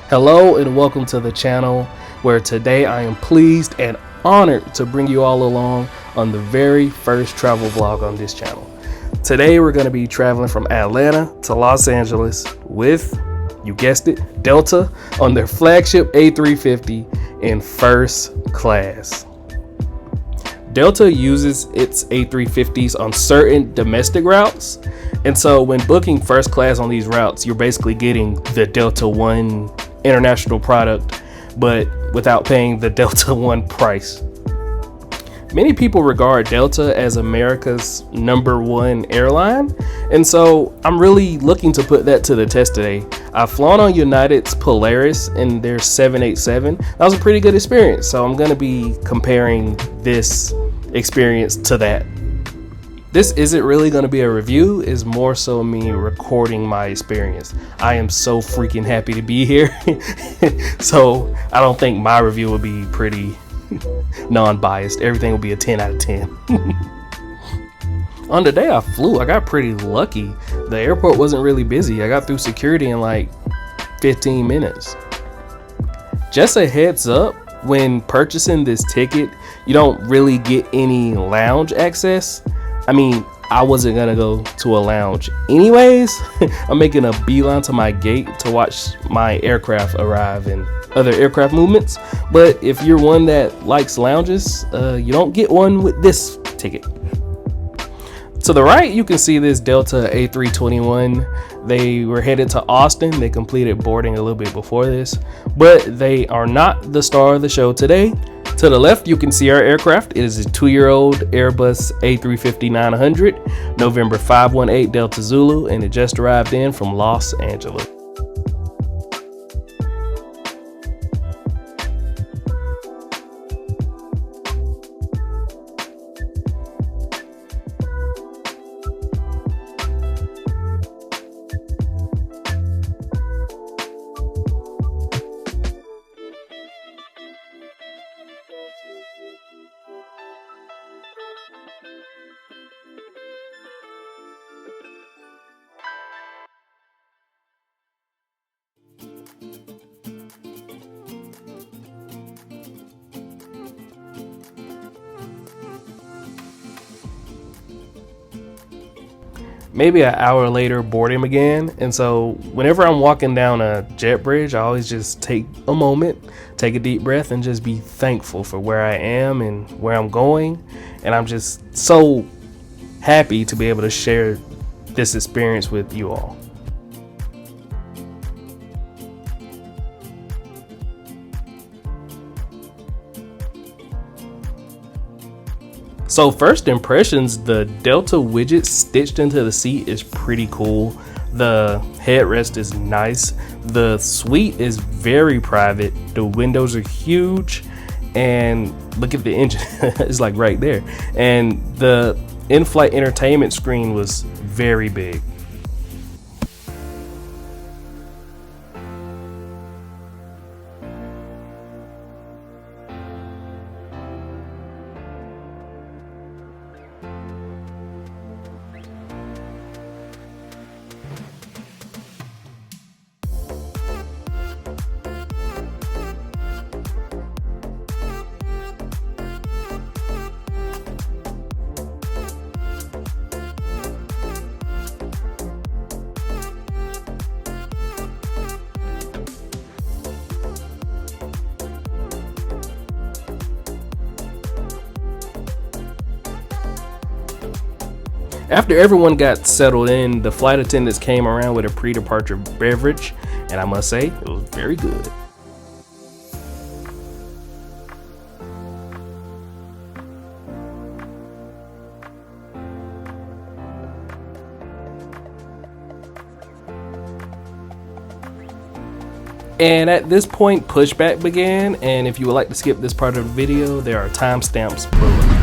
Hello and welcome to the channel, where today I am pleased and honored to bring you all along on the very first travel vlog on this channel. Today we're going to be traveling from Atlanta to Los Angeles with, you guessed it, Delta on their flagship A350 in first class. Delta uses its A350s on certain domestic routes, and so when booking first class on these routes, you're basically getting the Delta One international product, but without paying the Delta One price. Many people regard Delta as America's #1 airline, and so I'm really looking to put that to the test today. I've flown on United's Polaris and their 787. That was a pretty good experience, so I'm going to be comparing this experience to that. This isn't really going to be a review, it's more so me recording my experience. I am so freaking happy to be here. So I don't think my review will be pretty non-biased. Everything will be a 10 out of 10. On the day I flew, I got pretty lucky. The airport wasn't really busy. I got through security in like 15 minutes. Just a heads up, when purchasing this ticket, you don't really get any lounge access. I mean, I wasn't gonna go to a lounge anyways. I'm making a beeline to my gate to watch my aircraft arrive and other aircraft movements. But if you're one that likes lounges, you don't get one with this ticket. To the right, you can see this Delta A321. They were headed to Austin. They completed boarding a little bit before this, but they are not the star of the show today. To the left, you can see our aircraft. It is a 2-year-old Airbus A350-900, November 518 Delta Zulu, and it just arrived in from Los Angeles. Maybe an hour later, boarding began, and so whenever I'm walking down a jet bridge, I always just take a moment, take a deep breath, and just be thankful for where I am and where I'm going. And I'm just so happy to be able to share this experience with you all. So first impressions, the Delta widget stitched into the seat is pretty cool. The headrest is nice. The suite is very private. The windows are huge, and look at the engine. It's like right there. And the in-flight entertainment screen was very big. After everyone got settled in, the flight attendants came around with a pre-departure beverage, and I must say, it was very good. And at this point, pushback began, and if you would like to skip this part of the video, there are timestamps below.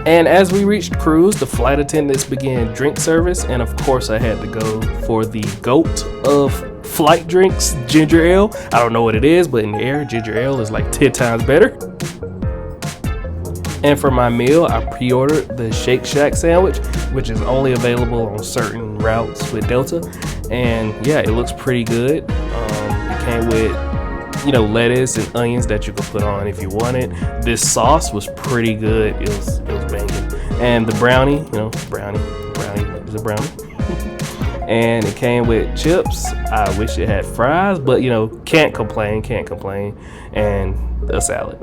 And as we reached cruise, the flight attendants began drink service, and of course I had to go for the GOAT of flight drinks, ginger ale. I don't know what it is, but in the air, ginger ale is like 10 times better. And for my meal, I pre-ordered the Shake Shack sandwich, which is only available on certain routes with Delta. And yeah, it looks pretty good. It came with, you know, lettuce and onions that you could put on if you wanted. This sauce was pretty good. It was banging. And the brownie, you know, brownie is a brownie. And it came with chips. I wish it had fries, but you know, can't complain. And a salad.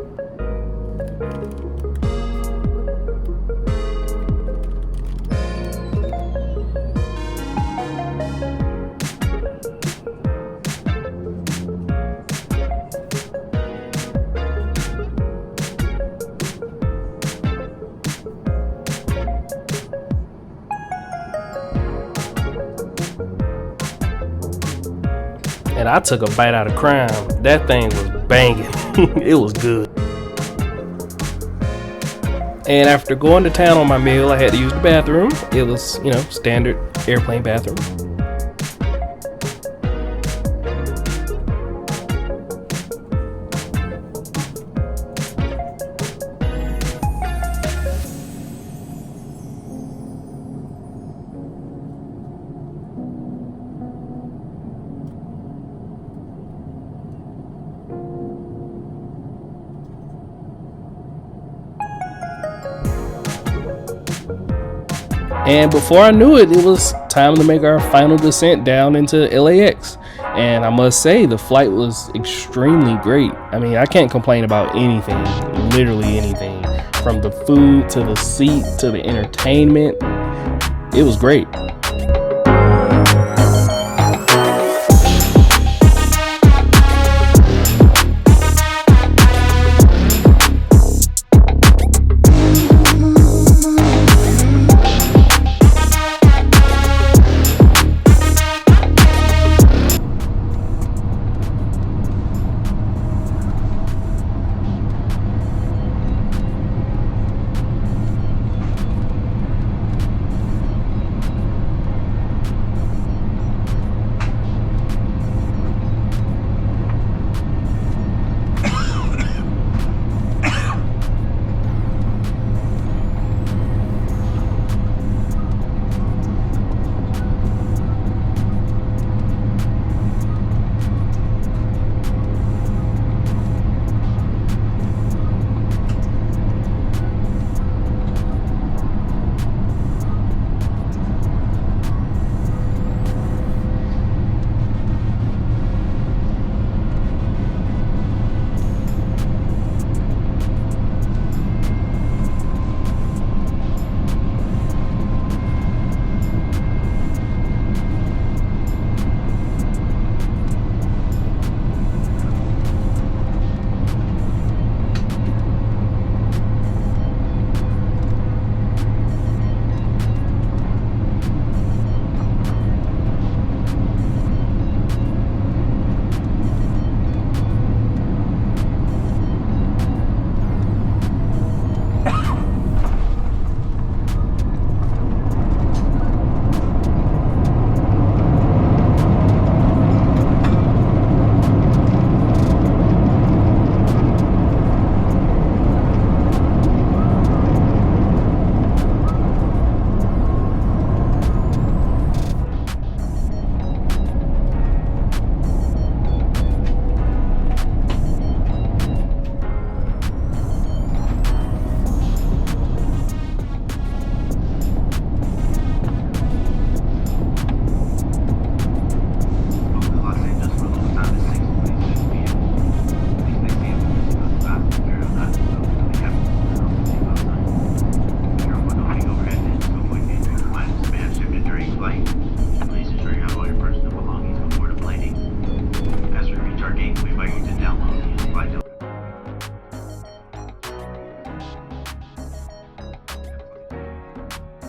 And I took a bite out of Crown. That thing was banging. It was good. And after going to town on my meal, I had to use the bathroom. It was, you know, standard airplane bathroom. And before I knew it, it was time to make our final descent down into LAX. And I must say, the flight was extremely great. I mean, I can't complain about anything, literally anything. From the food to the seat to the entertainment, it was great.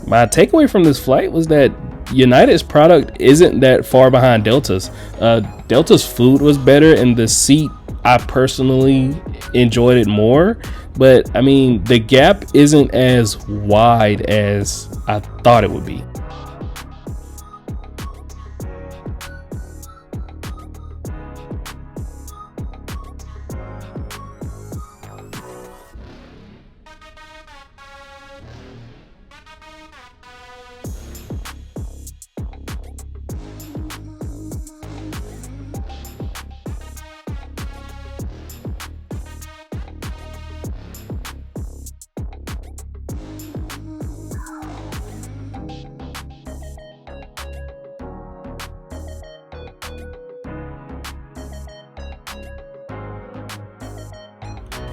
My takeaway from this flight was that United's product isn't that far behind Delta's. Delta's food was better, and the seat, I personally enjoyed it more, but I mean, the gap isn't as wide as I thought it would be.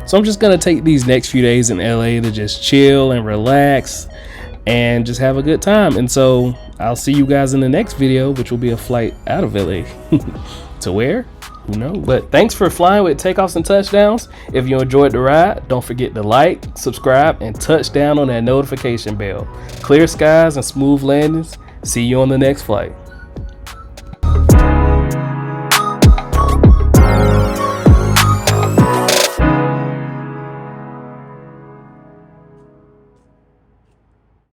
So I'm just gonna take these next few days in LA to just chill and relax and just have a good time. And so I'll see you guys in the next video, which will be a flight out of LA. To where? Who knows? But thanks for flying with takeoffs and touchdowns. If you enjoyed the ride, don't forget to like, subscribe, and touch down on that notification bell. Clear skies and smooth landings. See you on the next flight.